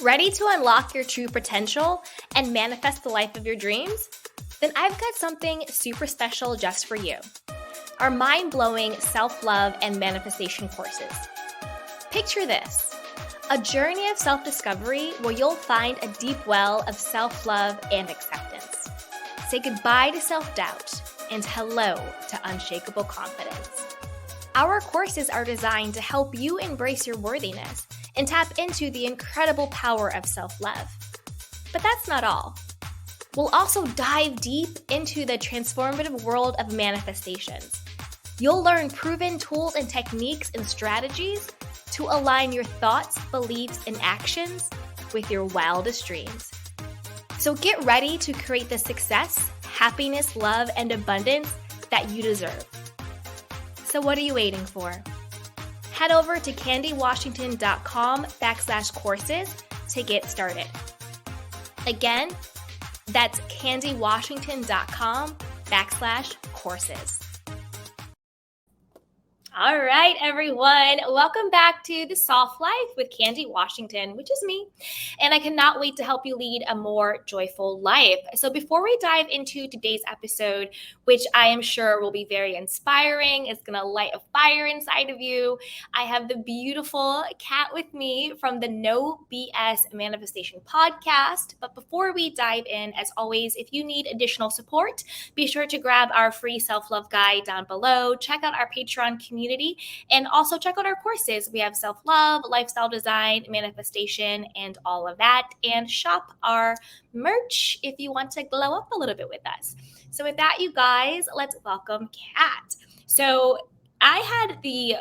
Ready to unlock your true potential and manifest the life of your dreams? Then I've got something super special just for you. Our mind-blowing self-love and manifestation courses. Picture this, a journey of self-discovery where you'll find a deep well of self-love and acceptance. Say goodbye to self-doubt and hello to unshakable confidence. Our courses are designed to help you embrace your worthiness and tap into the incredible power of self-love. But that's not all. We'll also dive deep into the transformative world of manifestations. You'll learn proven tools and techniques and strategies to align your thoughts, beliefs, and actions with your wildest dreams. So get ready to create the success, happiness, love, and abundance that you deserve. So what are you waiting for? Head over to candywashington.com/courses to get started. Again, that's candywashington.com/courses. All right, everyone. Welcome back to The Soft Life with Candy Washington, which is me. And I cannot wait to help you lead a more joyful life. So before we dive into today's episode, which I am sure will be very inspiring, it's going to light a fire inside of you, I have the beautiful Kat with me from the No BS Manifestation podcast. But before we dive in, as always, if you need additional support, be sure to grab our free self-love guide down below. Check out our Patreon community. And also check out our courses. We have self-love, lifestyle design, manifestation, and all of that. And shop our merch if you want to glow up a little bit with us. So with that, you guys, let's welcome Kat. So I had the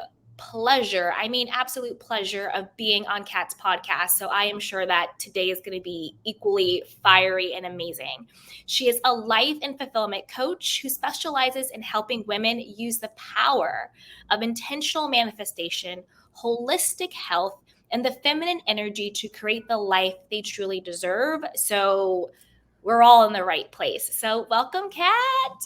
absolute pleasure of being on Kat's podcast. So I am sure that today is going to be equally fiery and amazing. She is a life and fulfillment coach who specializes in helping women use the power of intentional manifestation, holistic health, and the feminine energy to create the life they truly deserve. So we're all in the right place. So welcome, Kat.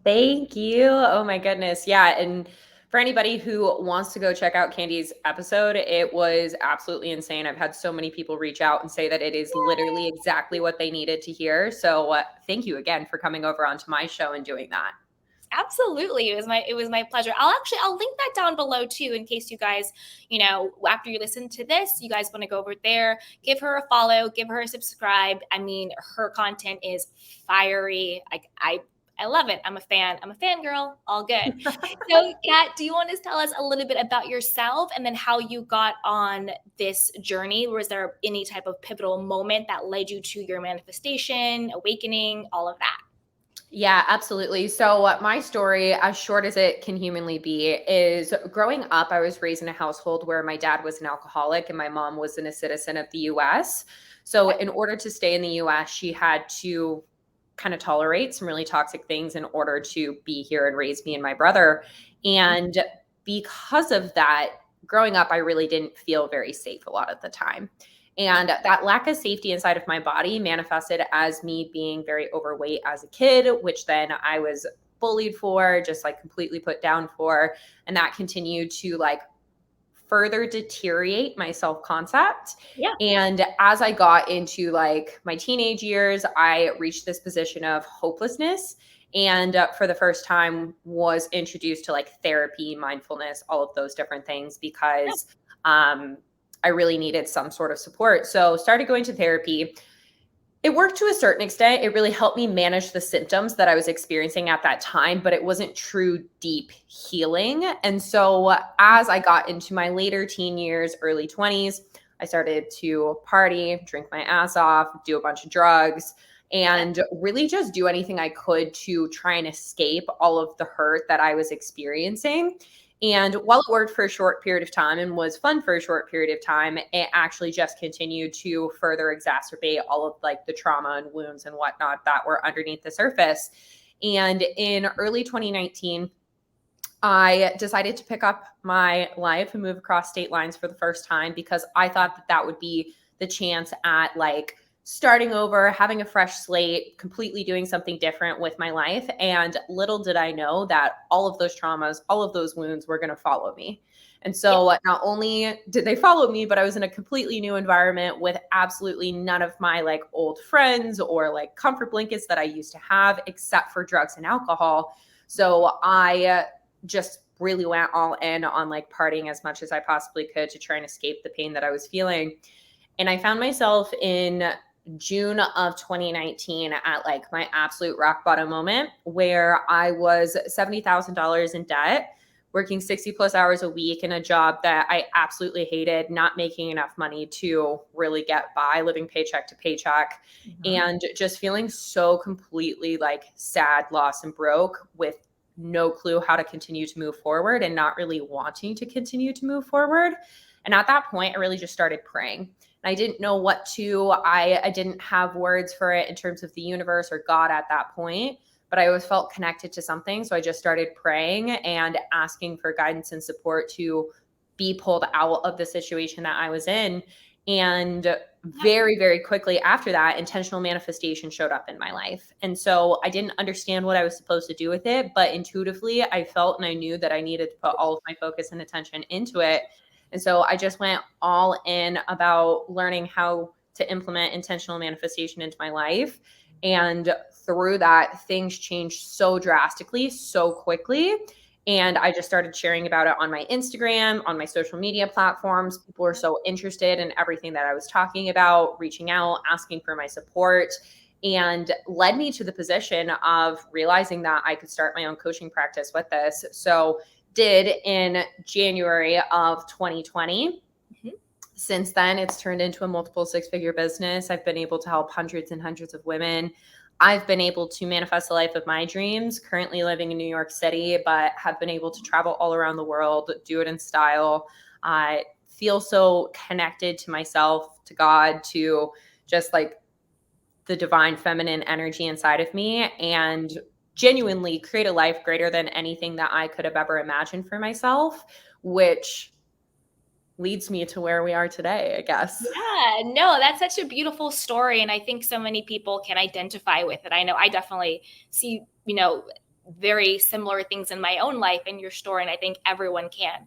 Thank you. Oh my goodness. Yeah. And for anybody who wants to go check out Candy's episode, it was absolutely insane. I've had so many people reach out and say that it is literally exactly what they needed to hear. So thank you again for coming over onto my show and doing that. Absolutely. It was my pleasure. I'll link that down below too, in case you guys, after you listen to this, you guys want to go over there, give her a follow, give her a subscribe. I mean, her content is fiery. I love it. I'm a fan. I'm a fangirl. All good. So, Kat, do you want to tell us a little bit about yourself and then how you got on this journey? Was there any type of pivotal moment that led you to your manifestation, awakening, all of that? Yeah, absolutely. So my story, as short as it can humanly be, is growing up, I was raised in a household where my dad was an alcoholic and my mom was a citizen of the US. So in order to stay in the US, she had to kind of tolerate some really toxic things in order to be here and raise me and my brother. And because of that, growing up, I really didn't feel very safe a lot of the time. And that lack of safety inside of my body manifested as me being very overweight as a kid, which then I was bullied for, just like completely put down for. And that continued to further deteriorate my self-concept. Yeah. And as I got into my teenage years, I reached this position of hopelessness. And for the first time was introduced to therapy, mindfulness, all of those different things because I really needed some sort of support. So started going to therapy. It worked to a certain extent. It really helped me manage the symptoms that I was experiencing at that time, but it wasn't true deep healing. And so as I got into my later teen years, early 20s, I started to party, drink my ass off, do a bunch of drugs, and really just do anything I could to try and escape all of the hurt that I was experiencing. And while it worked for a short period of time and was fun for a short period of time, it actually just continued to further exacerbate all of the trauma and wounds and whatnot that were underneath the surface. And in early 2019, I decided to pick up my life and move across state lines for the first time because I thought that that would be the chance at starting over, having a fresh slate, completely doing something different with my life. And little did I know that all of those traumas, all of those wounds were going to follow me. And so not only did they follow me, but I was in a completely new environment with absolutely none of my like old friends or like comfort blankets that I used to have, except for drugs and alcohol. So I just really went all in on like partying as much as I possibly could to try and escape the pain that I was feeling. And I found myself in June of 2019 at like my absolute rock bottom moment where I was $70,000 in debt, working 60 plus hours a week in a job that I absolutely hated, not making enough money to really get by, living paycheck to paycheck, and just feeling so completely like sad, lost, and broke with no clue how to continue to move forward and not really wanting to continue to move forward. And at that point, I really just started praying. I didn't know what to, I didn't have words for it in terms of the universe or God at that point, but I always felt connected to something. So I just started praying and asking for guidance and support to be pulled out of the situation that I was in. And very, very quickly after that, intentional manifestation showed up in my life. And so I didn't understand what I was supposed to do with it, but intuitively I felt and I knew that I needed to put all of my focus and attention into it. And so I just went all in about learning how to implement intentional manifestation into my life. And through that, things changed so drastically, so quickly. And I just started sharing about it on my Instagram, on my social media platforms. People were so interested in everything that I was talking about, reaching out, asking for my support, and led me to the position of realizing that I could start my own coaching practice with this. So did in January of 2020. Since then, it's turned into a multiple six-figure business. I've been able to help hundreds and hundreds of women. I've been able to manifest the life of my dreams, currently living in New York City, but have been able to travel all around the world, do it in style. I feel so connected to myself, to God, to just like the divine feminine energy inside of me, and genuinely create a life greater than anything that I could have ever imagined for myself, which leads me to where we are today, I guess. Yeah, no, that's such a beautiful story. And I think so many people can identify with it. I know I definitely see, very similar things in my own life in your story. And I think everyone can.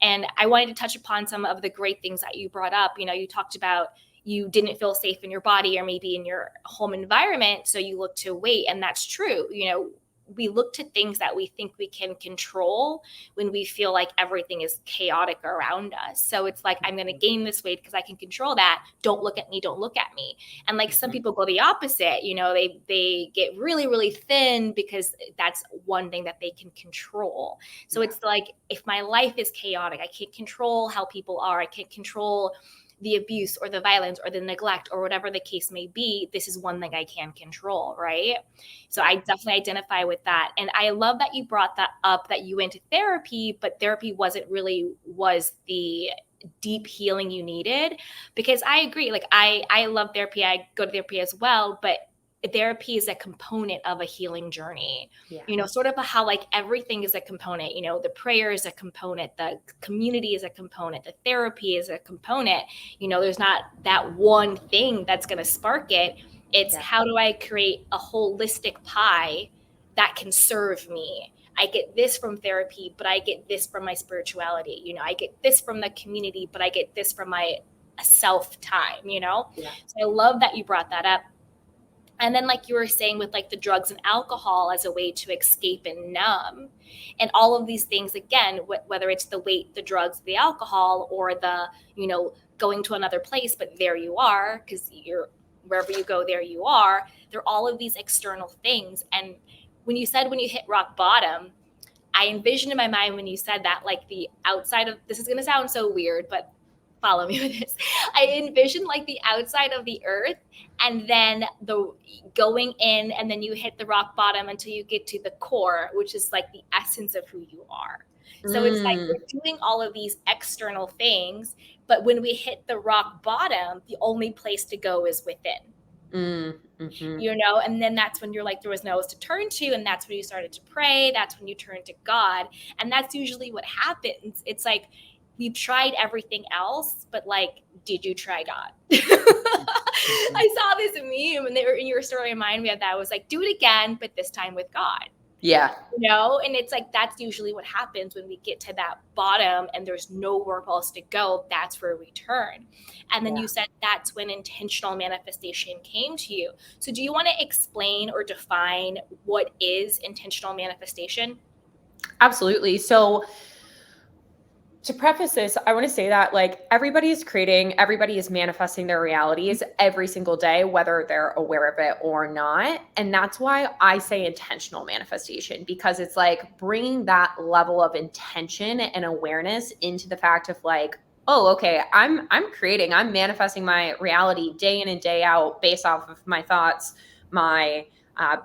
And I wanted to touch upon some of the great things that you brought up. You talked about you didn't feel safe in your body or maybe in your home environment. So you looked to weight. And that's true. We look to things that we think we can control when we feel like everything is chaotic around us. So it's like, I'm going to gain this weight because I can control that. Don't look at me. Don't look at me. And like some people go the opposite, they get really, really thin because that's one thing that they can control. So it's like, if my life is chaotic, I can't control how people are. I can't control the abuse or the violence or the neglect or whatever the case may be. This is one thing I can control, right? So I definitely identify with that. And I love that you brought that up, that you went to therapy, but therapy was the deep healing you needed. Because I agree, like I love therapy. I go to therapy as well, but therapy is a component of a healing journey. Sort of how like everything is a component. The prayer is a component, the community is a component, the therapy is a component. There's not that one thing that's going to spark it. It's how do I create a holistic pie that can serve me? I get this from therapy, but I get this from my spirituality. I get this from the community, but I get this from my self time. So I love that you brought that up. And then like you were saying with like the drugs and alcohol as a way to escape and numb, and all of these things, again, whether it's the weight, the drugs, the alcohol, or the, going to another place, but there you are, because you're wherever you go, there you are. They're all of these external things. And when you hit rock bottom, I envisioned in my mind when you said that, like the outside of, this is going to sound so weird, but follow me with this. I envisioned like the outside of the earth and then the going in, and then you hit the rock bottom until you get to the core, which is like the essence of who you are. So it's like we're doing all of these external things, but when we hit the rock bottom, the only place to go is within. And then that's when you're like, there was no one to turn to, and that's when you started to pray. That's when you turn to God, and that's usually what happens. It's like, we've tried everything else, but like, did you try God? I saw this meme, and they were in your story, remind me of that. It was like, do it again, but this time with God. Yeah. And it's like that's usually what happens when we get to that bottom and there's nowhere else to go. That's where we turn. And then you said that's when intentional manifestation came to you. So do you want to explain or define what is intentional manifestation? Absolutely. So to preface this, I want to say that like everybody is manifesting their realities every single day, whether they're aware of it or not. And that's why I say intentional manifestation, because it's like bringing that level of intention and awareness into the fact of like, oh, okay, I'm manifesting my reality day in and day out based off of my thoughts, my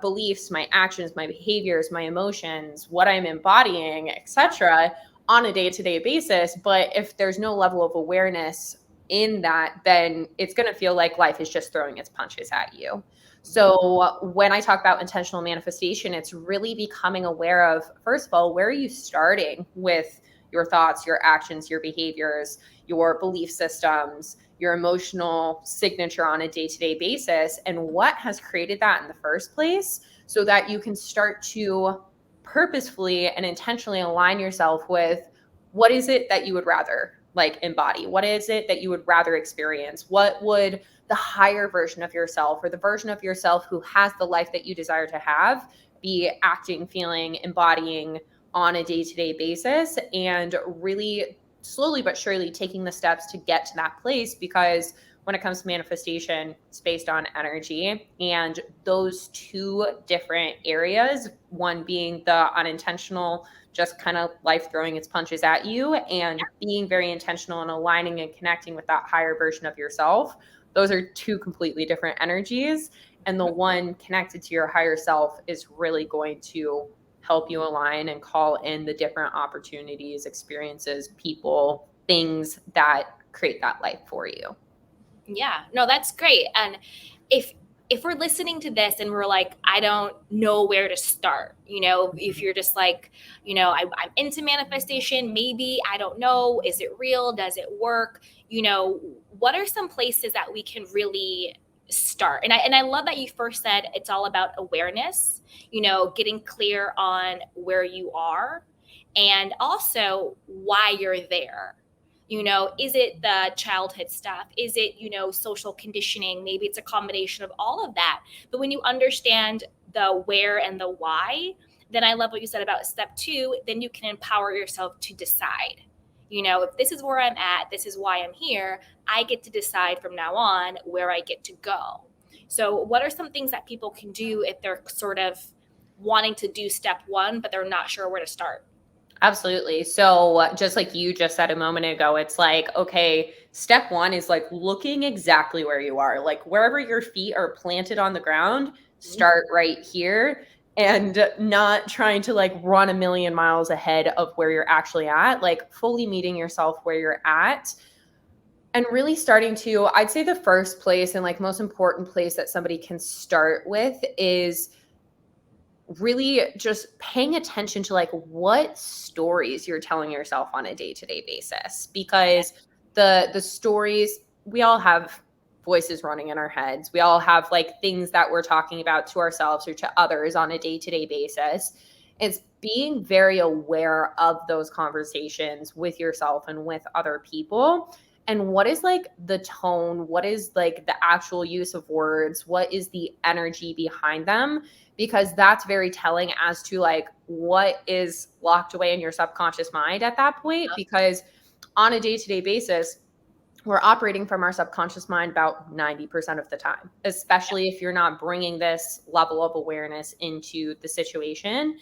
beliefs, my actions, my behaviors, my emotions, what I'm embodying, etc., on a day-to-day basis. But if there's no level of awareness in that, then it's going to feel like life is just throwing its punches at you. So when I talk about intentional manifestation, it's really becoming aware of, first of all, where are you starting with your thoughts, your actions, your behaviors, your belief systems, your emotional signature on a day-to-day basis, and what has created that in the first place, so that you can start to purposefully and intentionally align yourself with what is it that you would rather like embody? What is it that you would rather experience? What would the higher version of yourself, or the version of yourself who has the life that you desire to have, be acting, feeling, embodying on a day-to-day basis? And really slowly but surely taking the steps to get to that place, because when it comes to manifestation, it's based on energy. And those two different areas, one being the unintentional, just kind of life throwing its punches at you, and being very intentional and aligning and connecting with that higher version of yourself, those are two completely different energies. And the one connected to your higher self is really going to help you align and call in the different opportunities, experiences, people, things that create that life for you. Yeah, no, that's great. And if if we're listening to this and we're like, I don't know where to start, if you're just like, I'm into manifestation, maybe I don't know, is it real? Does it work? What are some places that we can really start? And I love that you first said it's all about awareness, getting clear on where you are and also why you're there. Is it the childhood stuff? Is it, social conditioning? Maybe it's a combination of all of that. But when you understand the where and the why, then I love what you said about step two, then you can empower yourself to decide. If this is where I'm at, this is why I'm here, I get to decide from now on where I get to go. So, what are some things that people can do if they're sort of wanting to do step one, but they're not sure where to start? Absolutely. So, just like you just said a moment ago, it's like, okay, step one is like looking exactly where you are, like wherever your feet are planted on the ground, start right here, and not trying to like run a million miles ahead of where you're actually at, like fully meeting yourself where you're at. And really starting to, I'd say the first place and like most important place that somebody can start with is really just paying attention to like what stories you're telling yourself on a day-to-day basis, because the stories, we all have voices running in our heads, we all have like things that we're talking about to ourselves or to others on a day-to-day basis. It's being very aware of those conversations with yourself and with other people, and what is like the tone, what is like the actual use of words, what is the energy behind them, because that's very telling as to like what is locked away in your subconscious mind at that point. Because on a day-to-day basis, we're operating from our subconscious mind about 90% of the time, especially if you're not bringing this level of awareness into the situation.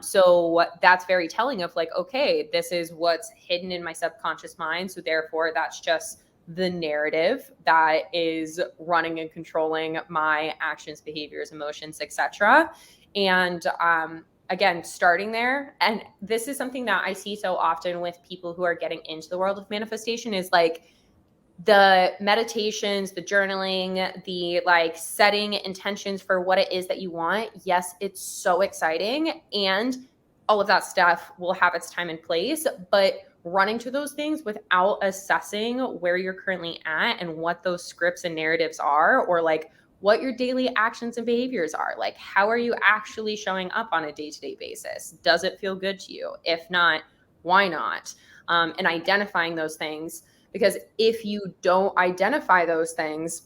So that's very telling of like, okay, this is what's hidden in my subconscious mind. So therefore, that's just the narrative that is running and controlling my actions, behaviors, emotions, etc. And again, starting there, and this is something that I see so often with people who are getting into the world of manifestation, is like the meditations, the journaling, the like setting intentions for what it is that you want. Yes, it's so exciting, and all of that stuff will have its time and place, but running to those things without assessing where you're currently at and what those scripts and narratives are, or like what your daily actions and behaviors are. Like, how are you actually showing up on a day-to-day basis? Does it feel good to you? If not, why not? And identifying those things, because if you don't identify those things,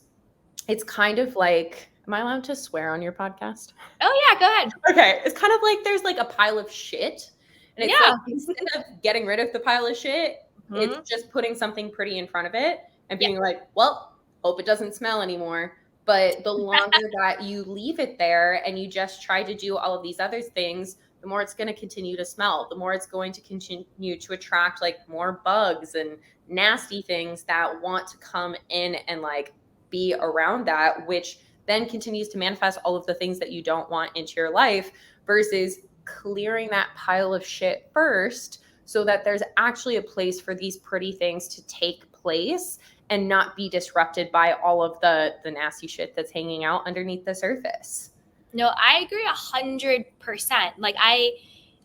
it's kind of like, am I allowed to swear on your podcast? Oh yeah, go ahead. Okay. It's kind of like there's like a pile of shit. And it's Yeah. like, instead of getting rid of the pile of shit, it's just putting something pretty in front of it and being like, well, hope it doesn't smell anymore. But the longer that you leave it there and you just try to do all of these other things, the more it's going to continue to smell, the more it's going to continue to attract like more bugs and nasty things that want to come in and like be around that, which then continues to manifest all of the things that you don't want into your life, versus clearing that pile of shit first so that there's actually a place for these pretty things to take place and not be disrupted by all of the nasty shit that's hanging out underneath the surface. No, I agree 100%. Like I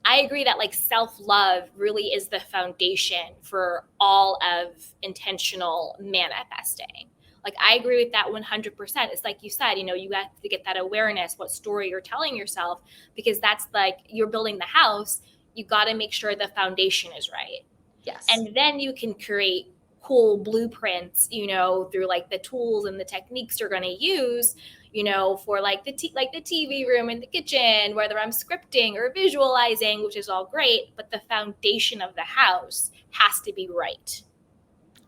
agree that like self-love really is the foundation for all of intentional manifesting. Like I agree with that 100%. It's like you said, you know, you have to get that awareness, what story you're telling yourself, because that's like you're building the house. You got to make sure the foundation is right. Yes. And then you can create cool blueprints, you know, through like the tools and the techniques you're going to use, you know, for like the TV room in the kitchen, whether I'm scripting or visualizing, which is all great, but the foundation of the house has to be right.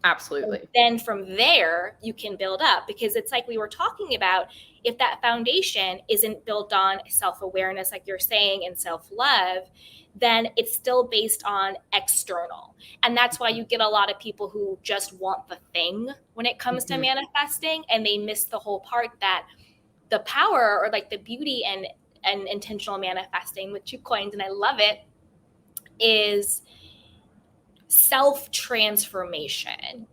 Absolutely. And then from there, you can build up, because it's like we were talking about, if that foundation isn't built on self-awareness, like you're saying, and self-love, then it's still based on external. And that's why you get a lot of people who just want the thing when it comes to manifesting, and they miss the whole part that the power, or like the beauty and intentional manifesting, which you coined, and I love it, is self-transformation.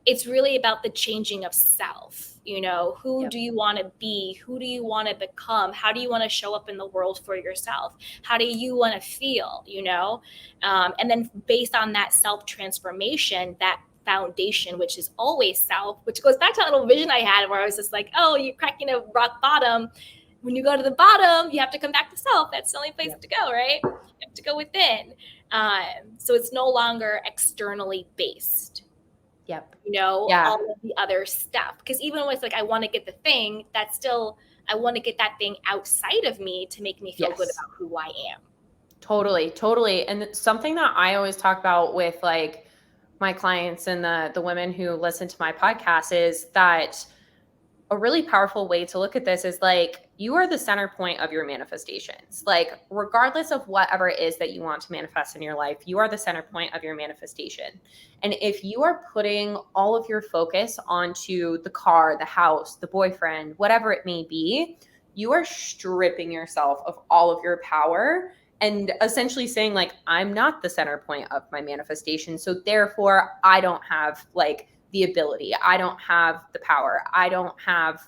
It's really about the changing of self. You know, who do you want to be? Who do you want to become? How do you want to show up in the world for yourself? How do you want to feel, you know? And then based on that self-transformation, that foundation, which is always self, which goes back to that little vision I had where I was just like, oh, you're cracking a rock bottom. When you go to the bottom, you have to come back to self. That's the only place to go, right? You have to go within. So it's no longer externally based. Yep. You know, all of the other stuff. Because even when it's like, I want to get the thing, that's still, I want to get that thing outside of me to make me feel good about who I am. Totally. And something that I always talk about with like my clients and the women who listen to my podcast is that a really powerful way to look at this is like, you are the center point of your manifestations. Like, regardless of whatever it is that you want to manifest in your life, you are the center point of your manifestation. And if you are putting all of your focus onto the car, the house, the boyfriend, whatever it may be, you are stripping yourself of all of your power and essentially saying like, I'm not the center point of my manifestation. So therefore I don't have like the ability. I don't have the power. I don't have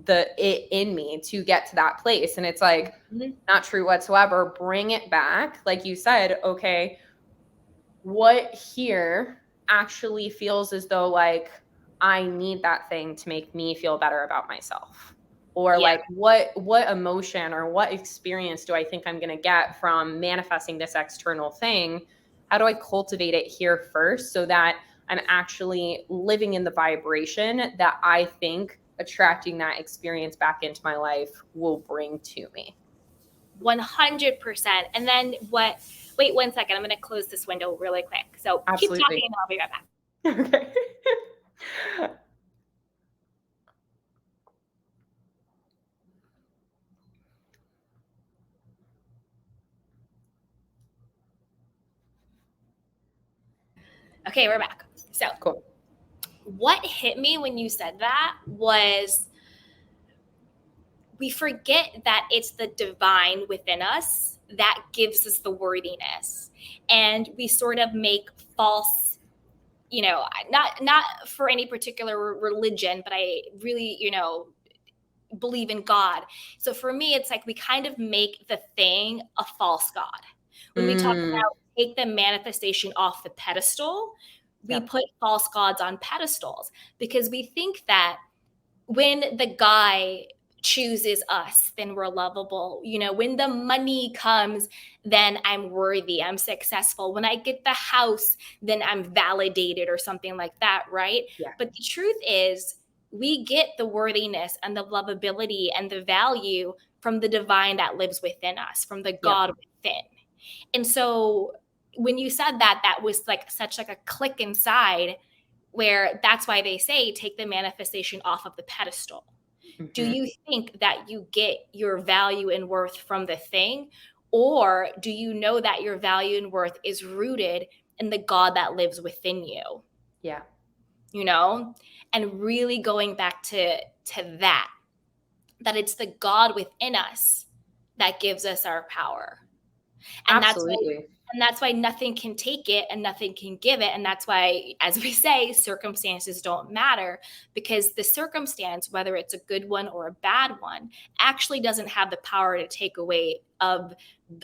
it in me to get to that place. And it's like, not true whatsoever. Bring it back. Like you said, okay, what here actually feels as though like I need that thing to make me feel better about myself? Or like what emotion or what experience do I think I'm going to get from manifesting this external thing? How do I cultivate it here first so that I'm actually living in the vibration that I think attracting that experience back into my life will bring to me? 100%. And then wait 1 second. I'm going to close this window really quick. So keep talking and I'll be right back. Okay. Okay, we're back. So cool. What hit me when you said that was, we forget that it's the divine within us that gives us the worthiness. And we sort of make false, you know, not for any particular religion, but I really, you know, believe in God. So for me, it's like we kind of make the thing a false God. When we talk about take the manifestation off the pedestal, we put false gods on pedestals because we think that when the guy chooses us, then we're lovable. When the money comes, then I'm worthy, I'm successful. When I get the house, then I'm validated or something like that, right? Yeah. But the truth is, we get the worthiness and the lovability and the value from the divine that lives within us, from the Yep. God within. And so when you said that, that was like such like a click inside, where that's why they say take the manifestation off of the pedestal. Do Hmm. you think that you get your value and worth from the thing? Or do you know that your value and worth is rooted in the God that lives within you? Yeah. You know? And really going back to that it's the God within us that gives us our power. And Absolutely. that's why nothing can take it and nothing can give it. And that's why, as we say, circumstances don't matter, because the circumstance, whether it's a good one or a bad one, actually doesn't have the power to take away of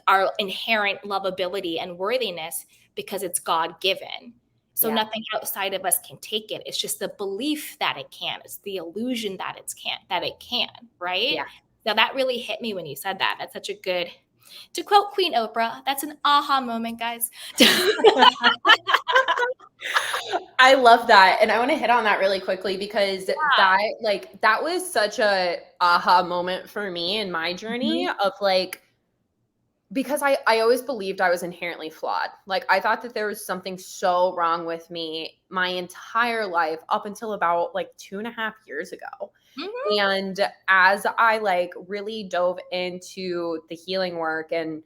our inherent lovability and worthiness, because it's God given. So Yeah. nothing outside of us can take it. It's just the belief that it can. It's the illusion that it can, right? Yeah. So that really hit me when you said that. That's such a good, to quote Queen Oprah, that's an aha moment, guys. I love that. And I want to hit on that really quickly because Yeah. that was such a aha moment for me in my journey Mhm. of like, because I always believed I was inherently flawed. Like I thought that there was something so wrong with me my entire life up until about like 2.5 years ago. Mhm. And as I like really dove into the healing work and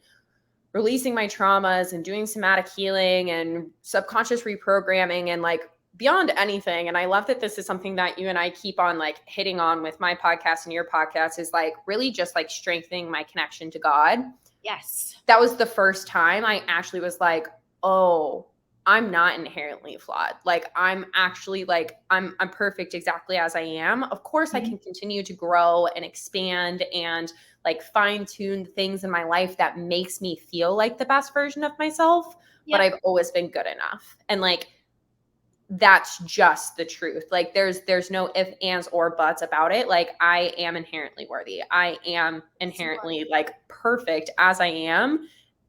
releasing my traumas and doing somatic healing and subconscious reprogramming and like beyond anything, and I love that this is something that you and I keep on like hitting on with my podcast and your podcast, is like really just like strengthening my connection to God. Yes. That was the first time I actually was like, oh, I'm not inherently flawed. Like I'm actually like I'm perfect exactly as I am. Of course I Mhm. can continue to grow and expand and like fine tune things in my life that makes me feel like the best version of myself, but Yep. I've always been good enough. And like that's just the truth. Like there's no if, ands, or buts about it. Like I am inherently worthy. I am inherently like perfect as I am.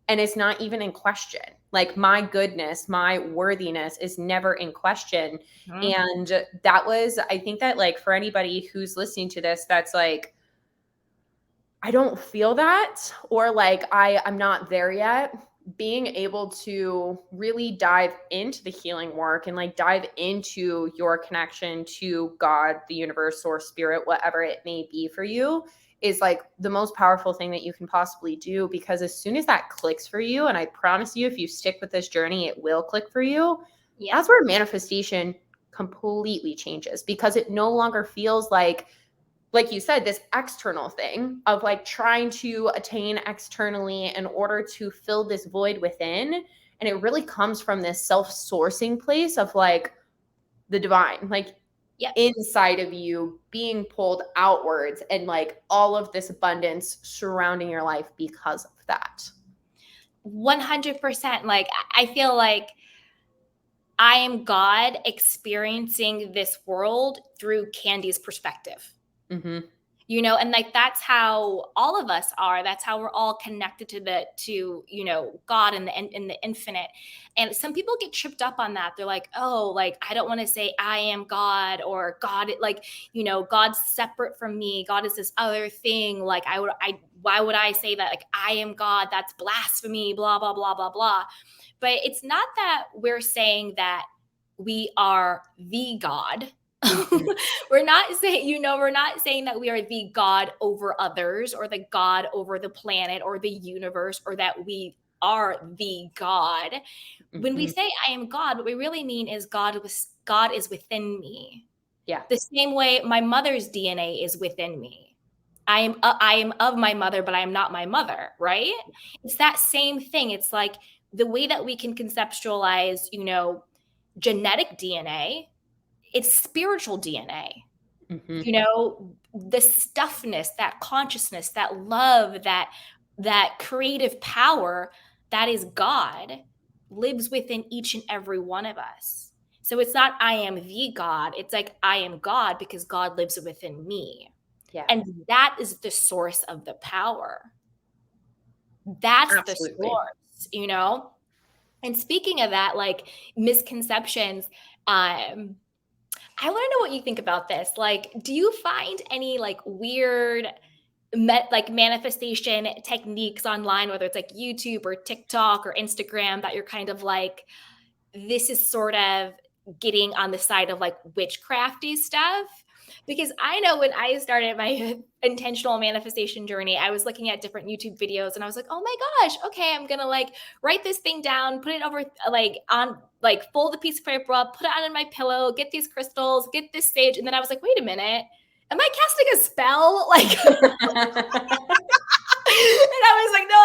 And it's not even in question. Like my goodness, my worthiness is never in question. Mhm. And that was, I think that like for anybody who's listening to this, that's like, I don't feel that, or like I'm not there yet. Being able to really dive into the healing work and like dive into your connection to God, the universe, or spirit, whatever it may be for you, is like the most powerful thing that you can possibly do. Because as soon as that clicks for you, and I promise you, if you stick with this journey, it will click for you, Yep. that's where manifestation completely changes, because it no longer feels like you said, this external thing of like trying to attain externally in order to fill this void within. And it really comes from this self sourcing place of like the divine, like Yep. inside of you being pulled outwards, and like all of this abundance surrounding your life because of that. 100%. Like I feel like I am God experiencing this world through Candy's perspective. Hmm. And like that's how all of us are. That's how we're all connected to God and the infinite. And some people get tripped up on that. They're like, oh, like I don't want to say I am God, or God, like, God's separate from me. God is this other thing. Like why would I say that? Like I am God? That's blasphemy, blah, blah, blah, blah, blah. But it's not that we're saying that we are the God. Hmm. We're not saying that we are the God over others, or the God over the planet or the universe, or that we are the God. When we Hmm. say I am God, what we really mean is God is within me. Yeah. The same way my mother's DNA is within me. I am of my mother, but I am not my mother, right? It's that same thing. It's like the way that we can conceptualize, genetic DNA, it's spiritual DNA. Hmm. The stuffness, that consciousness, that love, that creative power that is God lives within each and every one of us. So it's not I am the God. It's like I am God because God lives within me. Yeah, And that is the source of the power. That's the absolutely. source, you know? And speaking of that, like misconceptions, I want to know what you think about this. Like, do you find any like weird like manifestation techniques online, whether it's like YouTube or TikTok or Instagram, that you're kind of like, this is sort of getting on the side of like witchcrafty stuff? Because I know when I started my intentional manifestation journey, I was looking at different YouTube videos and I was like, oh my gosh, okay, I'm gonna like write this thing down, put it over like on like fold the piece of paper up, put it on my pillow, get these crystals, get this sage. And then I was like, wait a minute, am I casting a spell? Like, and I was like, no.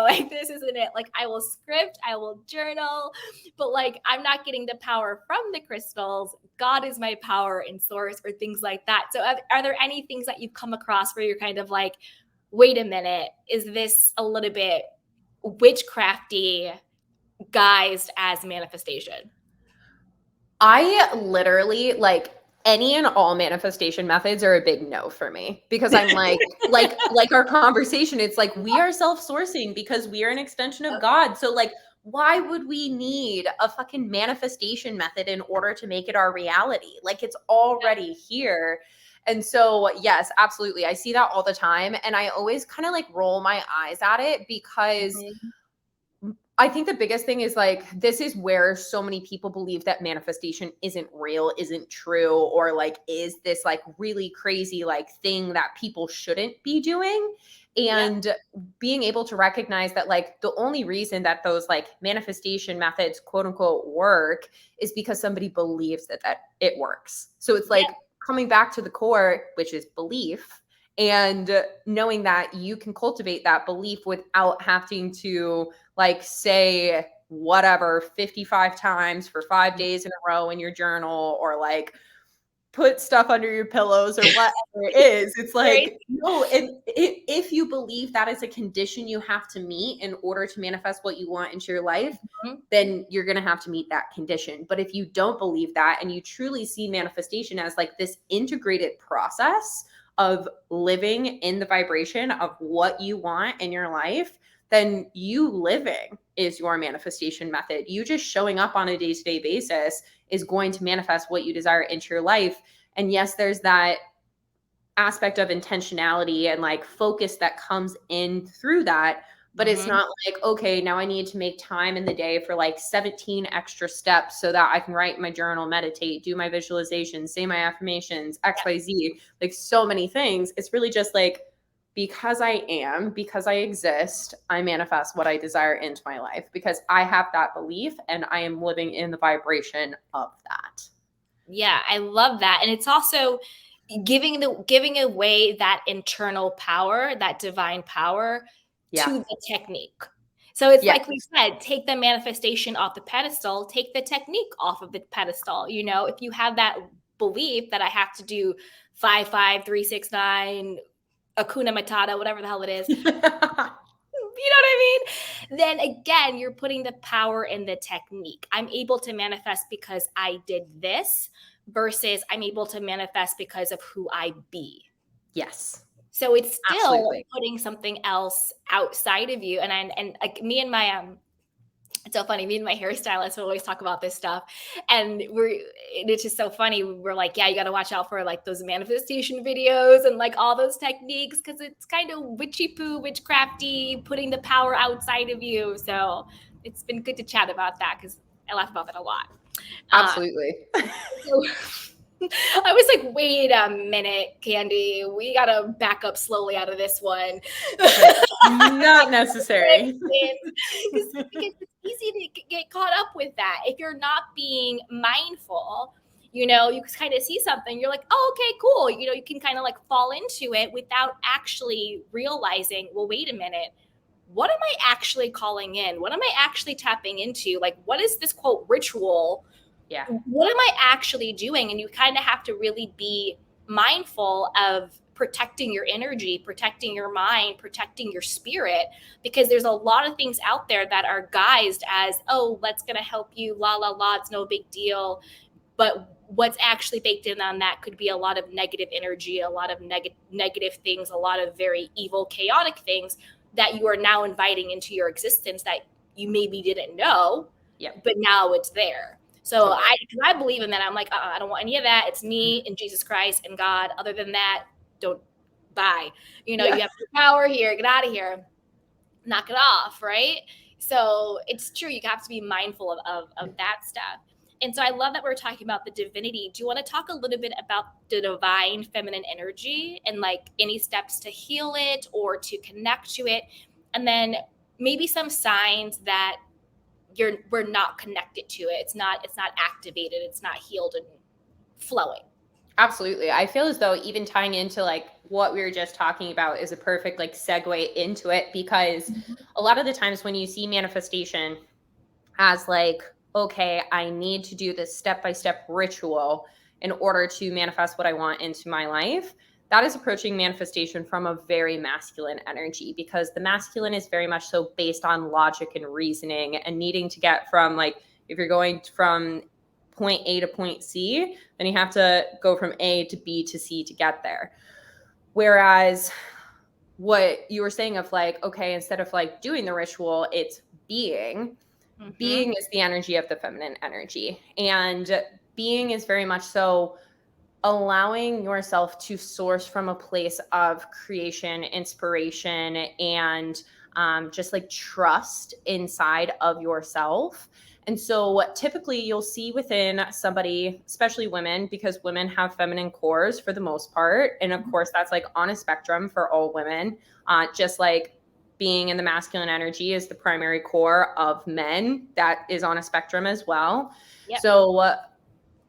Like, this isn't it. Like, I will script, I will journal, but like, I'm not getting the power from the crystals. God is my power and source, or things like that. So, are there any things that you've come across where you're kind of like, wait a minute, is this a little bit witchcrafty guised as manifestation? I literally like any and all manifestation methods are a big no for me because I'm like our conversation, it's like we are self-sourcing because we are an extension of God. So like why would we need a fucking manifestation method in order to make it our reality? Like it's already here. And so, yes, absolutely. I see that all the time and I always kind of like roll my eyes at it because Mhm. I think the biggest thing is like, this is where so many people believe that manifestation isn't real, isn't true, or like is this like really crazy like thing that people shouldn't be doing. Yep. And being able to recognize that like the only reason that those like manifestation methods, quote unquote, work is because somebody believes that it works. So it's Yep. like coming back to the core, which is belief, and knowing that you can cultivate that belief without having to like say whatever 55 times for 5 days in a row in your journal or like put stuff under your pillows or whatever it is. It's Very. like, no, and if you believe that is a condition you have to meet in order to manifest what you want into your life, Mhm. then you're going to have to meet that condition. But if you don't believe that and you truly see manifestation as like this integrated process of living in the vibration of what you want in your life, then you living is your manifestation method. You just showing up on a day-to-day basis is going to manifest what you desire into your life. And yes, there's that aspect of intentionality and like focus that comes in through that. But it's Mhm. not like, okay, now I need to make time in the day for like 17 extra steps so that I can write my journal, meditate, do my visualizations, say my affirmations, XYZ, like so many things. It's really just like, because I exist, I manifest what I desire into my life because I have that belief and I am living in the vibration of that. Yeah, I love that. And it's also giving away that internal power, that divine power Yeah. to the technique. So it's Yes. like we said, take the manifestation off the pedestal, take the technique off of the pedestal. You know, if you have that belief that I have to do 55369 Akuna Matata, whatever the hell it is, you know what I mean? Then again, you're putting the power in the technique. I'm able to manifest because I did this versus I'm able to manifest because of who I be. Yes. So it's still Absolutely. putting something else outside of you. And like me and my it's so funny. Me and my hairstylist will always talk about this stuff, and it's just so funny. We're like, yeah, you got to watch out for like those manifestation videos and like all those techniques because it's kind of witchy poo, witchcrafty, putting the power outside of you. So it's been good to chat about that because I laugh about that a lot. Uh, Absolutely. so I was like, wait a minute, Candy, we gotta back up slowly out of this one. Like, not necessary. Because it's easy to get caught up with that if you're not being mindful. You know, you kind of see something, you're like, oh, okay, cool. You know, you can kind of like fall into it without actually realizing, well, wait a minute, what am I actually calling in? What am I actually tapping into? Like, what is this quote ritual? Yeah. What am I actually doing? And you kind of have to really be mindful of protecting your energy, protecting your mind, protecting your spirit, because there's a lot of things out there that are guised as, oh, let's gonna help you, la la la, it's no big deal. But what's actually baked in on that could be a lot of negative energy, a lot of negative things, a lot of very evil, chaotic things that you are now inviting into your existence that you maybe didn't know, but now it's there. So Totally. I believe in that. I'm like, I don't want any of that. It's me and Jesus Christ and God. Other than that, don't buy. You know, you have your power here. Get out of here. Knock it off, right? So it's true. You have to be mindful of that stuff. And so I love that we're talking about the divinity. Do you want to talk a little bit about the divine feminine energy and like any steps to heal it or to connect to it? And then maybe some signs that we're not connected to it. It's not activated, it's not healed and flowing. Absolutely. I feel as though even tying into like what we were just talking about is a perfect like segue into it, because a lot of the times when you see manifestation as like, okay, I need to do this step-by-step ritual in order to manifest what I want into my life, that is approaching manifestation from a very masculine energy, because the masculine is very much so based on logic and reasoning and needing to get from like, if you're going from point A to point C, then you have to go from A to B to C to get there. Whereas what you were saying of like, okay, instead of like doing the ritual, it's being. Being is the energy of the feminine energy. And being is very much so allowing yourself to source from a place of creation, inspiration, and just like trust inside of yourself. And so what typically you'll see within somebody, especially women, because women have feminine cores for the most part. And of course, that's like on a spectrum for all women, just like being in the masculine energy is the primary core of men. That is on a spectrum as well. Yep. So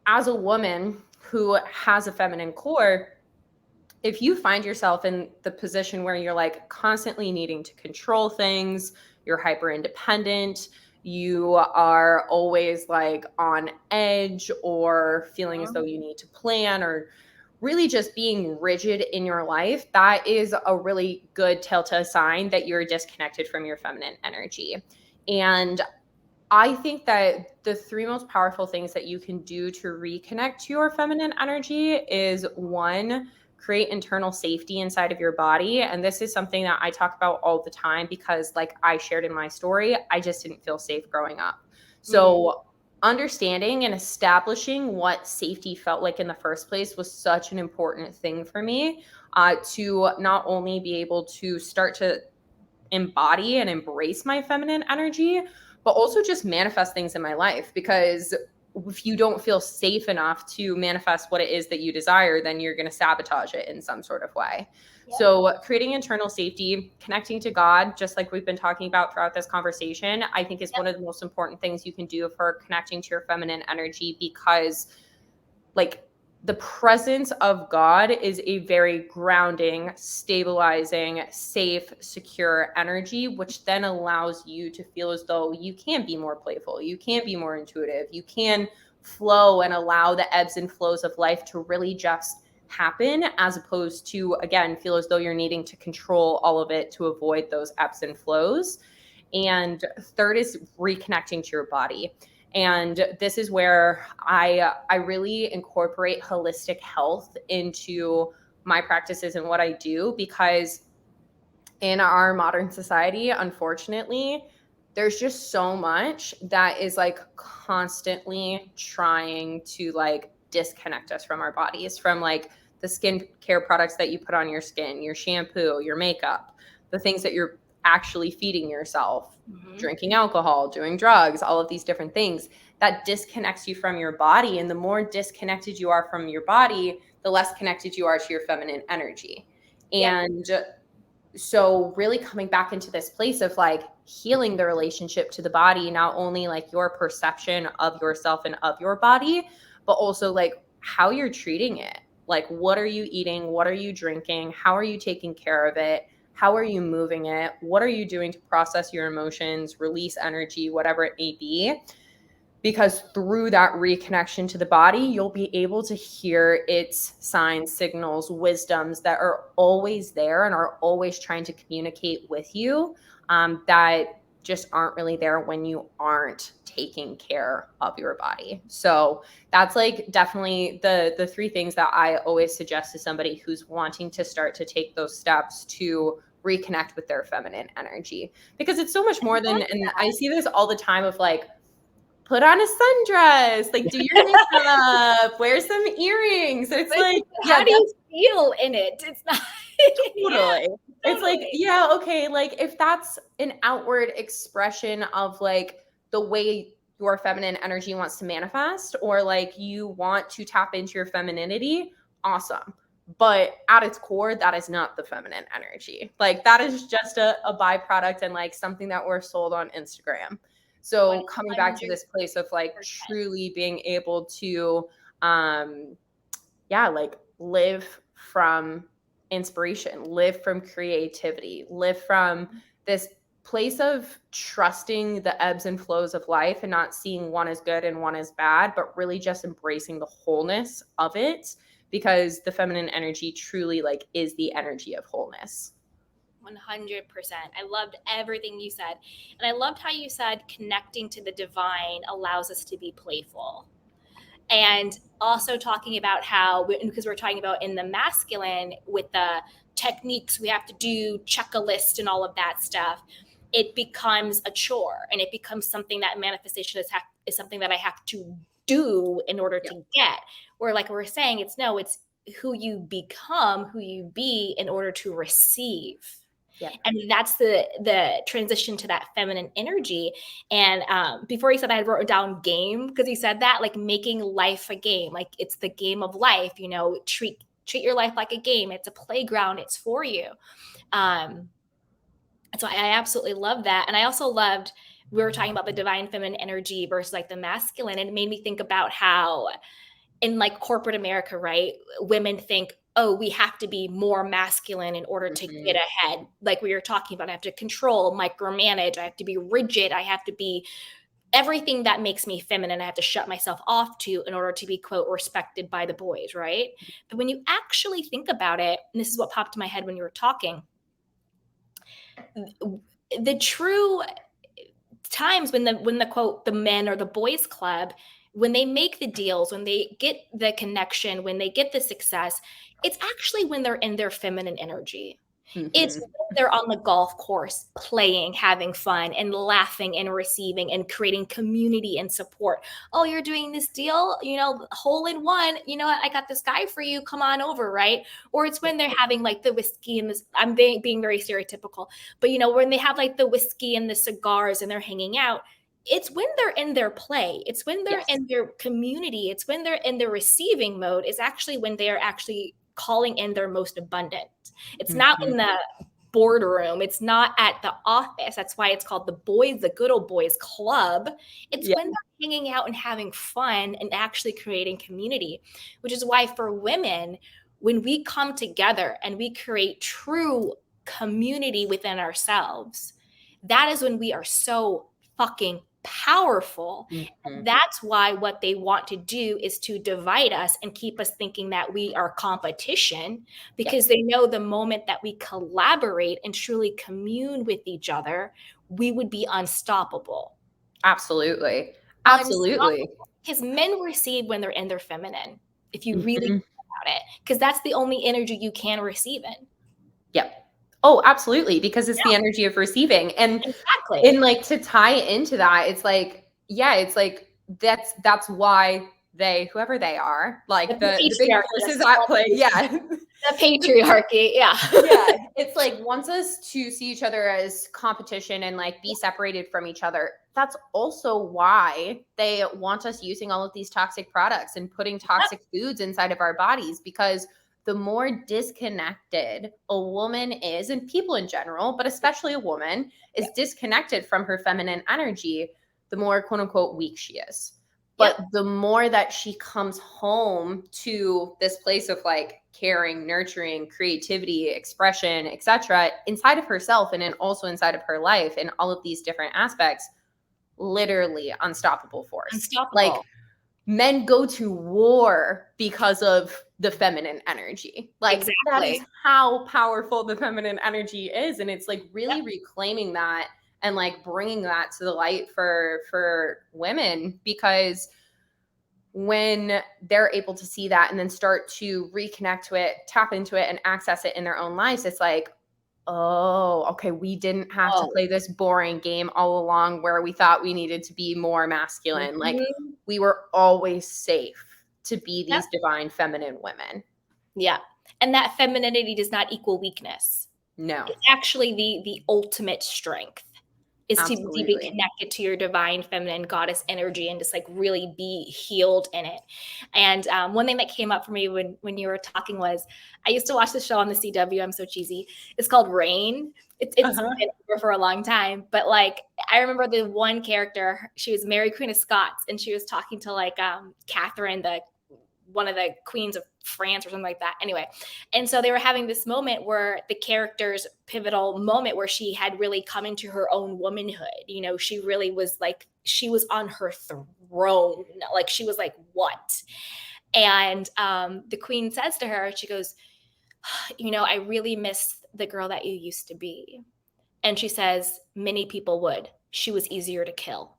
as a woman who has a feminine core, if you find yourself in the position where you're like constantly needing to control things, you're hyper independent, you are always like on edge or feeling as though you need to plan, or really just being rigid in your life, that is a really good telltale sign that you're disconnected from your feminine energy. And I think that the three most powerful things that you can do to reconnect to your feminine energy is, one, create internal safety inside of your body. And this is something that I talk about all the time because, like I shared in my story, I just didn't feel safe growing up. So understanding and establishing what safety felt like in the first place was such an important thing for me, to not only be able to start to embody and embrace my feminine energy, but also just manifest things in my life. Because if you don't feel safe enough to manifest what it is that you desire, then you're going to sabotage it in some sort of way. Yep. So creating internal safety, connecting to God, just like we've been talking about throughout this conversation, I think is one of the most important things you can do for connecting to your feminine energy, because like the presence of God is a very grounding, stabilizing, safe, secure energy, which then allows you to feel as though you can be more playful, you can be more intuitive, you can flow and allow the ebbs and flows of life to really just happen, as opposed to, again, feel as though you're needing to control all of it to avoid those ebbs and flows. And third is reconnecting to your body. And this is where I really incorporate holistic health into my practices and what I do, because in our modern society, unfortunately, there's just so much that is like constantly trying to like disconnect us from our bodies, from like the skincare products that you put on your skin, your shampoo, your makeup, the things that you're actually feeding yourself, drinking alcohol, doing drugs, all of these different things that disconnects you from your body. And the more disconnected you are from your body, the less connected you are to your feminine energy. And so really coming back into this place of like healing the relationship to the body, not only like your perception of yourself and of your body, but also like how you're treating it. Like, what are you eating? What are you drinking? How are you taking care of it? How are you moving it? What are you doing to process your emotions, release energy, whatever it may be? because through that reconnection to the body, you'll be able to hear its signs, signals, wisdoms that are always there and are always trying to communicate with you, that just aren't really there when you aren't taking care of your body. So that's like definitely the three things that I always suggest to somebody who's wanting to start to take those steps to reconnect with their feminine energy, because it's so much more than, and I see this all the time of like, put on a sundress, like do your makeup, wear some earrings. It's like, how yeah, do you feel in it? It's not totally. Yeah, It's like, totally. yeah, okay, like if that's an outward expression of like the way your feminine energy wants to manifest, or like you want to tap into your femininity, awesome. But at its core, that is not the feminine energy. Like that is just a byproduct and like something that we're sold on Instagram. So coming back to 100%. this place of like truly being able to like live from inspiration, live from creativity, live from this place of trusting the ebbs and flows of life and not seeing one as good and one as bad, but really just embracing the wholeness of it, because the feminine energy truly like is the energy of wholeness. 100%. I loved everything you said. And I loved how you said connecting to the divine allows us to be playful. And also talking about how, because we're talking about in the masculine with the techniques we have to do, check a list and all of that stuff, it becomes a chore and it becomes something that manifestation is something that I have to do in order to get. Where like we're saying, it's who you become, who you be in order to receive. Yeah. And that's the transition to that feminine energy. And before he said that, I had written down game, because he said that, like making life a game, like it's the game of life, treat your life like a game. It's a playground. It's for you. So I absolutely love that. And I also loved, we were talking about the divine feminine energy versus like the masculine. And it made me think about how in like corporate America, right, women think, oh, we have to be more masculine in order to get ahead. Like we were talking about, I have to control, micromanage, I have to be rigid, I have to be everything that makes me feminine, I have to shut myself off to in order to be, quote, respected by the boys, right? But when you actually think about it, and this is what popped in my head when you were talking, the true times when the quote, the men or the boys club, when they make the deals, when they get the connection, when they get the success, it's actually when they're in their feminine energy. It's when they're on the golf course playing, having fun and laughing and receiving and creating community and support. Oh, you're doing this deal, hole in one, I got this guy for you, come on over, right? Or it's when they're having like the whiskey and this, I'm being very stereotypical, but when they have like the whiskey and the cigars and they're hanging out, it's when they're in their play. It's when they're in their community. It's when they're in their receiving mode. It's actually when they are actually calling in their most abundant. It's not in the boardroom. It's not at the office. That's why it's called the good old boys club. It's when they're hanging out and having fun and actually creating community, which is why for women, when we come together and we create true community within ourselves, that is when we are so fucking powerful. And that's why what they want to do is to divide us and keep us thinking that we are competition, because they know the moment that we collaborate and truly commune with each other, we would be unstoppable. Absolutely. Because men receive when they're in their feminine, if you really think about it, because that's the only energy you can receive in. Yep. Oh, absolutely. Because it's the energy of receiving. And exactly. And like to tie into that, it's like, it's like that's why they, whoever they are, like the big forces at play. Yeah. The patriarchy. Yeah. It's like wants us to see each other as competition and like be separated from each other. That's also why they want us using all of these toxic products and putting toxic foods inside of our bodies, because the more disconnected a woman is, and people in general, but especially a woman, is disconnected from her feminine energy, the more quote unquote weak she is. But the more that she comes home to this place of like caring, nurturing, creativity, expression, etc., inside of herself and then also inside of her life and all of these different aspects, literally unstoppable force. Like, Unstoppable. men go to war because of the feminine energy. Like, that is Exactly. how powerful the feminine energy is. And it's like really Yep. reclaiming that and like bringing that to the light for women, because when they're able to see that and then start to reconnect to it, tap into it and access it in their own lives, it's like, oh, okay, we didn't have to Oh. play this boring game all along where we thought we needed to be more masculine. Like, Mhm. we were always safe to be Yep. these divine feminine women. Yeah. And that femininity does not equal weakness. No, It's actually the ultimate strength, is to be absolutely. connected to your divine feminine goddess energy and just like really be healed in it. And one thing that came up for me when you were talking was, I used to watch the show on the CW. I'm so cheesy. It's called Rain. It's Uh-huh. been over for a long time, but like I remember the one character. She was Mary Queen of Scots, and she was talking to like Catherine, the one of the queens of France or something like that. Anyway, and so they were having this moment where the character's pivotal moment where she had really come into her own womanhood. You know, she really was like, she was on her throne. Like she was like, what? And the queen says to her, she goes, you know, I really miss the girl that you used to be. And she says, many people would. She was easier to kill.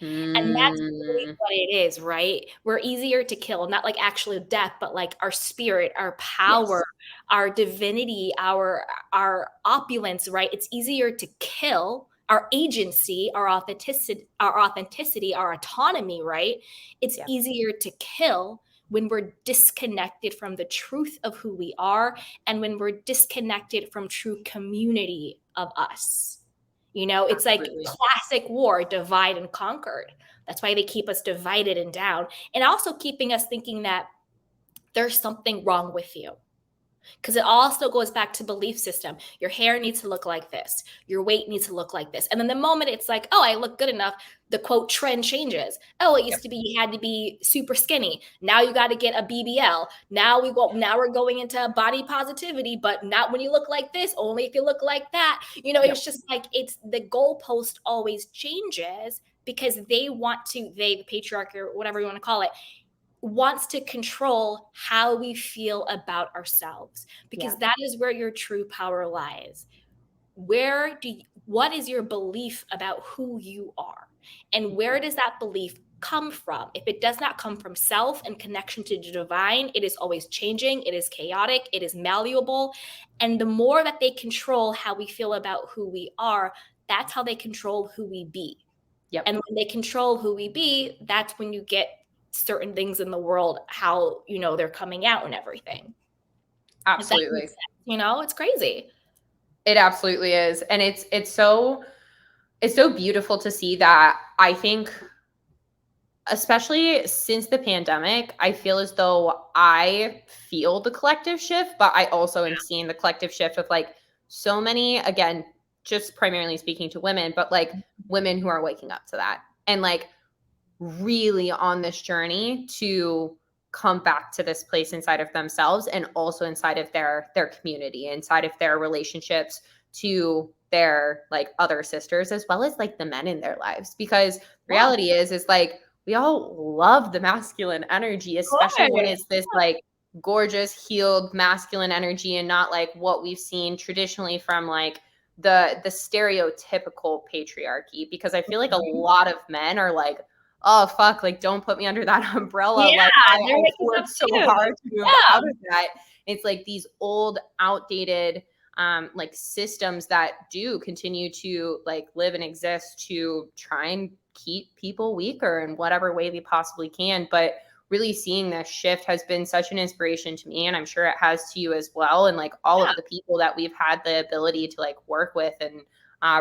And that's really Mm, what it is, right? We're easier to kill, not like actually death, but like our spirit, our power, yes. our divinity, our opulence, right? It's easier to kill our agency, our autonomy, right? It's Yeah. easier to kill when we're disconnected from the truth of who we are and when we're disconnected from true community of us. You know, it's like Absolutely. classic war, divide and conquered. That's why they keep us divided and down, and also keeping us thinking that there's something wrong with you. Because it also goes back to belief system. Your hair needs to look like this. Your weight needs to look like this. And then the moment it's like, oh, I look good enough, the quote trend changes. Oh, it Yep. used to be you had to be super skinny. Now you got to get a BBL. Now we're going into body positivity, but not when you look like this, only if you look like that. You know, Yep. it's just like it's the goalpost always changes because the patriarchy or whatever you want to call it, wants to control how we feel about ourselves, Yeah. because that is where your true power lies. What is your belief about who you are, and where does that belief come from? If it does not come from self and connection to the divine, it is always changing, it is chaotic, it is malleable. And the more that they control how we feel about who we are, that's how they control who we be. Yep. And when they control who we be, that's when you get certain things in the world, how, you know, they're coming out and everything. If that makes Absolutely. sense, you know, it's crazy. It absolutely is. And it's so beautiful to see that. I think especially since the pandemic, I feel as though I feel the collective shift, but I also am seeing the collective shift of like so many, again, just primarily speaking to women, but like women who are waking up to that and like really on this journey to come back to this place inside of themselves and also inside of their community, inside of their relationships to their like other sisters as well as like the men in their lives, because Yeah, of reality is like we all love the masculine energy, especially when course. it's this like gorgeous healed masculine energy and not like what we've seen traditionally from like the stereotypical patriarchy, because I feel like a Mhm. lot of men are like, oh fuck, like don't put me under that umbrella. Yeah, Like they're I've waking up worked so too. hard to move Yeah. out of that. It's like these old, outdated like systems that do continue to like live and exist to try and keep people weaker in whatever way they possibly can. But really seeing this shift has been such an inspiration to me, and I'm sure it has to you as well, and like all Yeah. of the people that we've had the ability to like work with and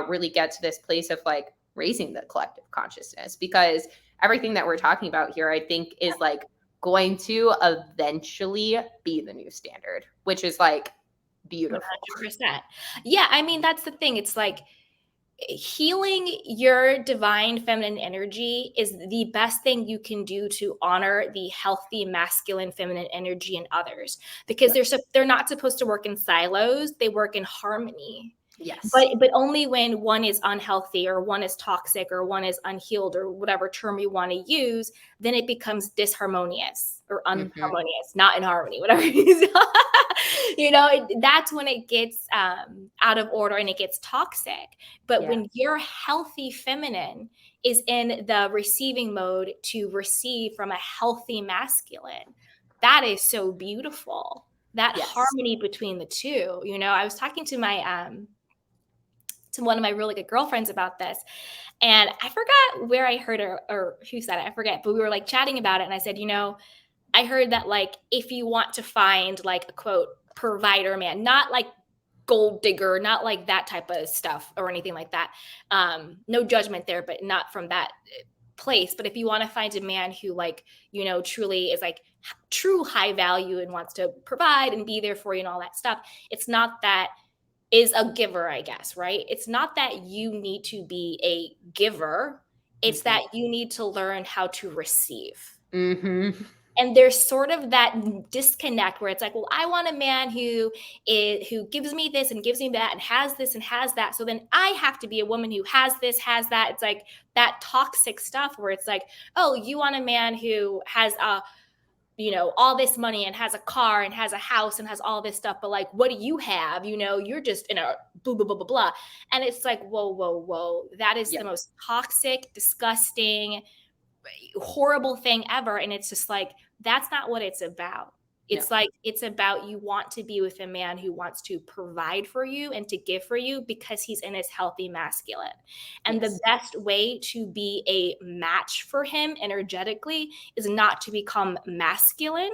really get to this place of like raising the collective consciousness, because everything that we're talking about here, I think, is like going to eventually be the new standard, which is like beautiful. 100%. Yeah, I mean, that's the thing. It's like healing your divine feminine energy is the best thing you can do to honor the healthy masculine feminine energy in others, because Yep. they're not supposed to work in silos, they work in harmony. Yes. But only when one is unhealthy or one is toxic or one is unhealed or whatever term you want to use, then it becomes disharmonious or Mm-hmm. unharmonious, not in harmony, whatever that's when it gets out of order and it gets toxic. But Yeah. when your healthy feminine is in the receiving mode to receive from a healthy masculine, that is so beautiful. That Yes. harmony between the two. I was talking to one of my really good girlfriends about this. And I forgot where I heard her or who said it. I forget, but we were like chatting about it. And I said, I heard that like, if you want to find like a quote provider man, not like gold digger, not like that type of stuff or anything like that. No judgment there, but not from that place. But if you want to find a man who like, truly is like true high value and wants to provide and be there for you and all that stuff, it's not that is a giver, I guess, right? It's not that you need to be a giver. It's Mm-hmm. that you need to learn how to receive. Mm-hmm. And there's sort of that disconnect where it's like, well, I want a man who gives me this and gives me that and has this and has that. So then I have to be a woman who has this, has that. It's like that toxic stuff where it's like, oh, you want a man who has all this money and has a car and has a house and has all this stuff, but like, what do you have? You're just in a blah, blah, blah, blah, blah. And it's like, whoa, whoa, whoa. That is Yeah. the most toxic, disgusting, horrible thing ever. And it's just like, that's not what it's about. No. It's like, it's about you want to be with a man who wants to provide for you and to give for you because he's in his healthy masculine. And the Yes. best way to be a match for him energetically is not to become masculine.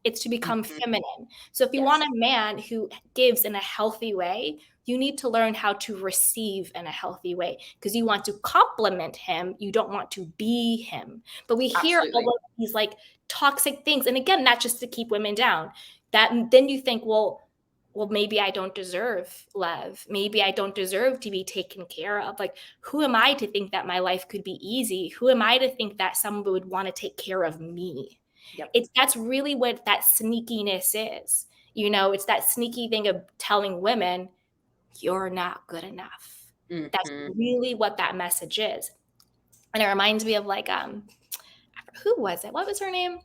It's to become Mm-hmm. feminine. So if you want Yes. a man who gives in a healthy way, you need to learn how to receive in a healthy way because you want to complement him. You don't want to be him. But we hear all Absolutely. of these like toxic things. And again, not just to keep women down. That then you think, well, maybe I don't deserve love. Maybe I don't deserve to be taken care of. Like, who am I to think that my life could be easy? Who am I to think that someone would want to take care of me? Yep. That's really what that sneakiness is. It's that sneaky thing of telling women, you're not good enough. That's Mm-hmm. really what that message is. And it reminds me of like, who was it? What was her name?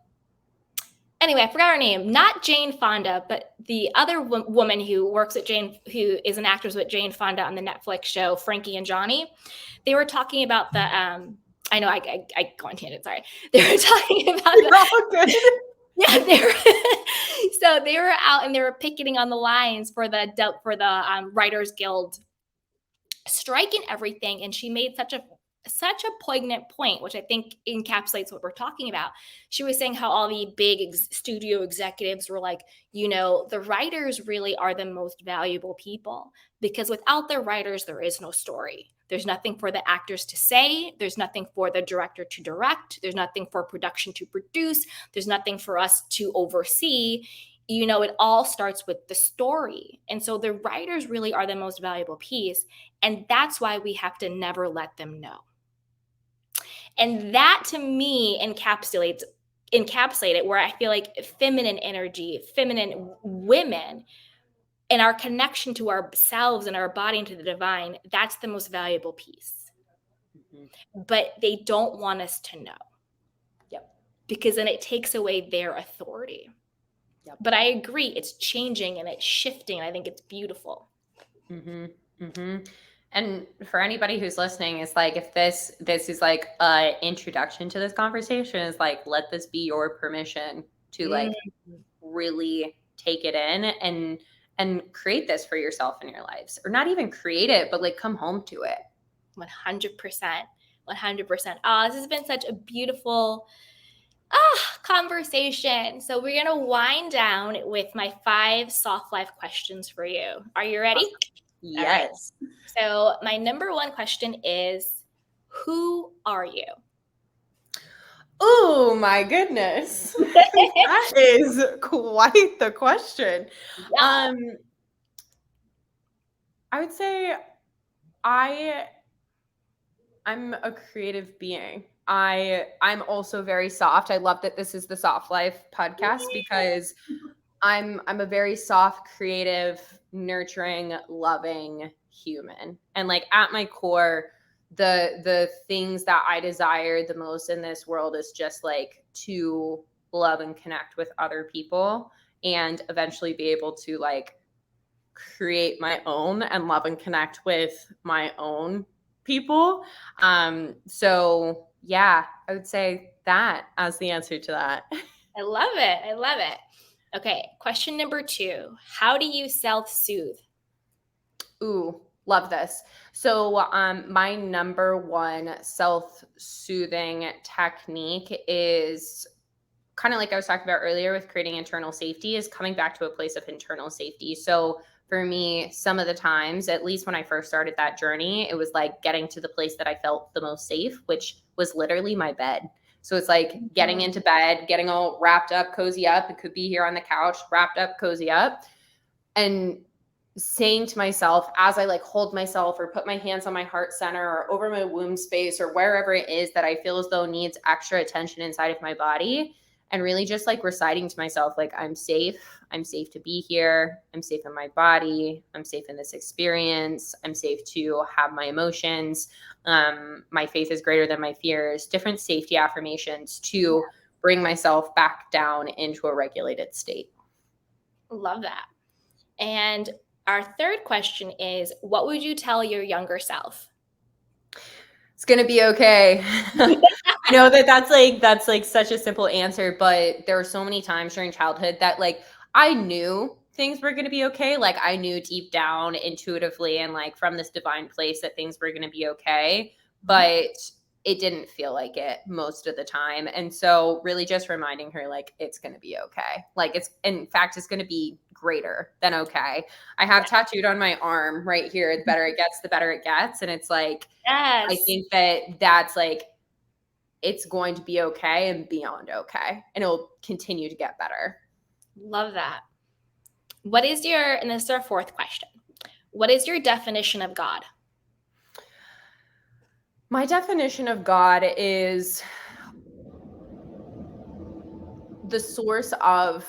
Anyway, I forgot her name. Not Jane Fonda, but the other woman who works at who is an actress with Jane Fonda on the Netflix show Frankie and Johnny. They were talking about the. I know I go on tangent. Sorry. They were talking about You're all good. yeah. So they were out and they were picketing on the lines for the Writers Guild strike and everything. And she made such a poignant point, which I think encapsulates what we're talking about. She was saying how all the big studio executives were like, the writers really are the most valuable people because without the writers, there is no story. There's nothing for the actors to say. There's nothing for the director to direct. There's nothing for production to produce. There's nothing for us to oversee. It all starts with the story. And so the writers really are the most valuable piece. And that's why we have to never let them know. And that to me encapsulate it where I feel like feminine energy, feminine women, and our connection to ourselves and our body and to the divine, that's the most valuable piece. Mm-hmm. But they don't want us to know. Yep. Because then it takes away their authority. Yep. But I agree, it's changing and it's shifting. I think it's beautiful. Mm-hmm. Mm-hmm. And for anybody who's listening, it's like if this is like an introduction to this conversation, is like let this be your permission to like really take it in and create this for yourself in your lives, or not even create it, but like come home to it. 100%. 100%. Oh, this has been such a beautiful conversation. So we're going to wind down with my 5 soft life questions for you. Are you ready? Awesome. Yes. All right. So my number 1 question is, who are you? Oh my goodness. That is quite the question. Yeah. I would say I'm a creative being. I'm also very soft. I love that this is the Soft Life podcast because I'm a very soft, creative, nurturing, loving human. And like at my core, the things that I desire the most in this world is just like to love and connect with other people and eventually be able to like create my own and love and connect with my own people. So yeah, I would say that as the answer to that. I love it. I love it. Okay, question number 2. How do you self-soothe? Ooh, love this. So, my number one self-soothing technique is kind of like I was talking about earlier with creating internal safety, is coming back to a place of internal safety. So, for me, some of the times, at least when I first started that journey, it was like getting to the place that I felt the most safe, which was literally my bed. So it's like getting into bed, getting all wrapped up, cozy up. It could be here on the couch, wrapped up, cozy up, and saying to myself as I like hold myself or put my hands on my heart center or over my womb space or wherever it is that I feel as though needs extra attention inside of my body, and really just like reciting to myself, like, I'm safe to be here, I'm safe in my body, I'm safe in this experience, I'm safe to have my emotions, my faith is greater than my fears, different safety affirmations to bring myself back down into a regulated state. Love that. And our third question is, what would you tell your younger self? It's gonna be okay. I know that that's like such a simple answer, but there were so many times during childhood that like I knew things were gonna be okay. Like I knew deep down intuitively and like from this divine place that things were gonna be okay, but it didn't feel like it most of the time. And so really just reminding her like it's gonna be okay. Like it's in fact it's gonna be greater than okay. I have tattooed on my arm right here, the better it gets, the better it gets. And it's like I Yes. think that that's like it's going to be okay and beyond okay, and it'll continue to get better. Love that. What is your, and this is our fourth question, what is your definition of God? My definition of God is the source of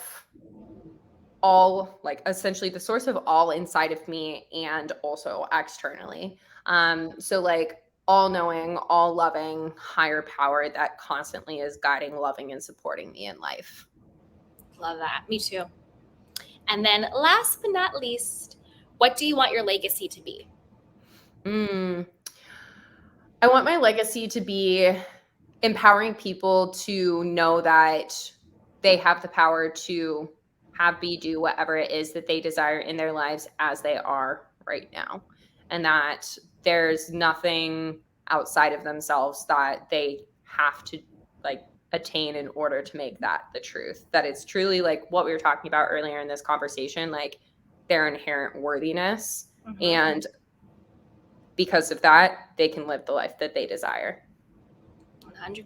all, like essentially the source of all inside of me and also externally. So like all knowing, all loving, higher power that constantly is guiding, loving, and supporting me in life. Love that. Me too. And then last but not least, what do you want your legacy to be? Mm, I want my legacy to be empowering people to know that they have the power to have, be, do whatever it is that they desire in their lives as they are right now. And that there's nothing outside of themselves that they have to like attain in order to make that the truth. That it's truly like what we were talking about earlier in this conversation, like their inherent worthiness. And because of that, they can live the life that they desire. 100%.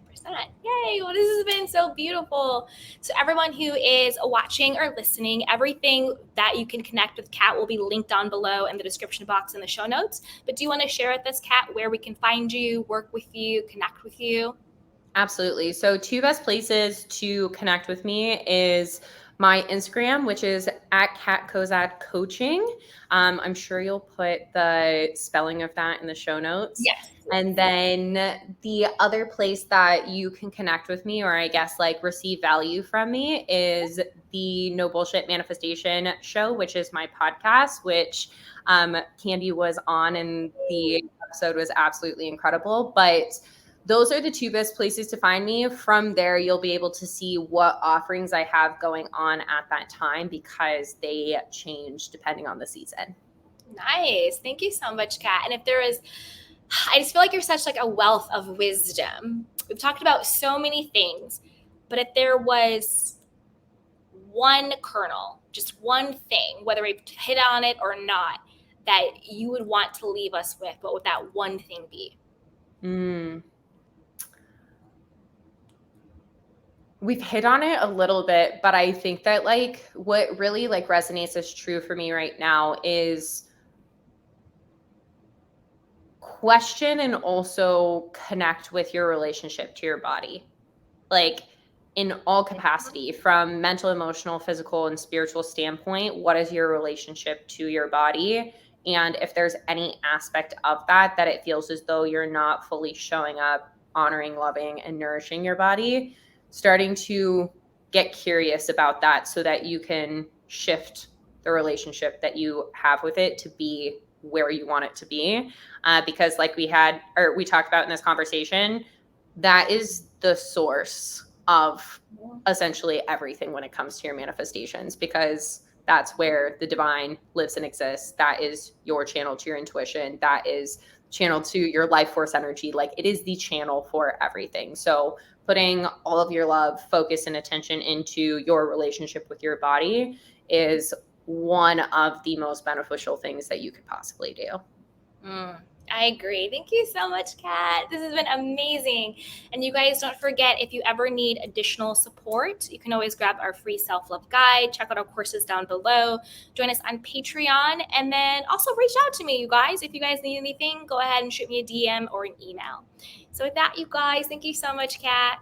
Yay. Well, this has been so beautiful. So, everyone who is watching or listening, everything that you can connect with Kat will be linked down below in the description box in the show notes. But do you want to share with us, Kat, where we can find you, work with you, connect with you? Absolutely. So, two best places to connect with me is my Instagram, which is at Cozadd Coaching. I'm sure you'll put the spelling of that in the show notes. Yes. And then the other place that you can connect with me, or I guess like receive value from me, is the No Bullshit Manifestation Show, which is my podcast, which Candy was on, and the episode was absolutely incredible. But those are the two best places to find me. From there, you'll be able to see what offerings I have going on at that time because they change depending on the season. Nice. Thank you so much, Kat. And if there is, I just feel like you're such like a wealth of wisdom. We've talked about so many things, but if there was one kernel, just one thing, whether we hit on it or not, that you would want to leave us with, what would that one thing be? We've hit on it a little bit, but I think that like what really like resonates as true for me right now is question and also connect with your relationship to your body. Like in all capacity, from mental, emotional, physical, and spiritual standpoint. What is your relationship to your body? And if there's any aspect of that it feels as though you're not fully showing up, honoring, loving, and nourishing your body, starting to get curious about that so that you can shift the relationship that you have with it to be where you want it to be. Because like we talked about in this conversation, that is the source of essentially everything when it comes to your manifestations, because that's where the divine lives and exists. That is your channel to your intuition. That is channel to your life force energy. Like, it is the channel for everything. So putting all of your love, focus, and attention into your relationship with your body is one of the most beneficial things that you could possibly do. I agree. Thank you so much, Kat. This has been amazing. And you guys, don't forget, if you ever need additional support, you can always grab our free self-love guide, check out our courses down below, join us on Patreon, and then also reach out to me, you guys. If you guys need anything, go ahead and shoot me a DM or an email. So with that, you guys, thank you so much, Kat.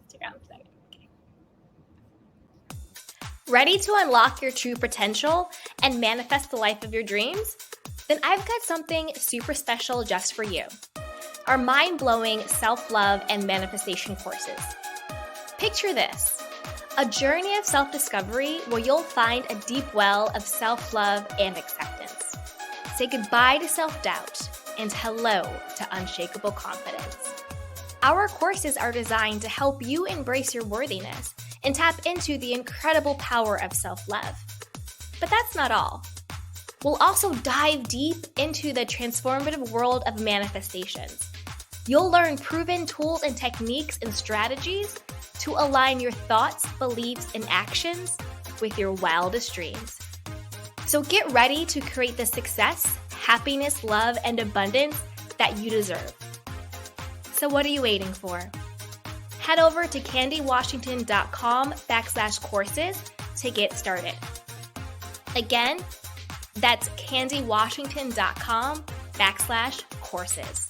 Stick around for a second. Okay. Ready to unlock your true potential and manifest the life of your dreams? Then I've got something super special just for you. Our mind-blowing self-love and manifestation courses. Picture this: a journey of self-discovery where you'll find a deep well of self-love and acceptance. Say goodbye to self-doubt and hello to unshakable confidence. Our courses are designed to help you embrace your worthiness and tap into the incredible power of self-love. But that's not all. We'll also dive deep into the transformative world of manifestations. You'll learn proven tools and techniques and strategies to align your thoughts, beliefs, and actions with your wildest dreams. So get ready to create the success, happiness, love, and abundance that you deserve. So what are you waiting for? Head over to candywashington.com/courses to get started. Again, that's candywashington.com/courses.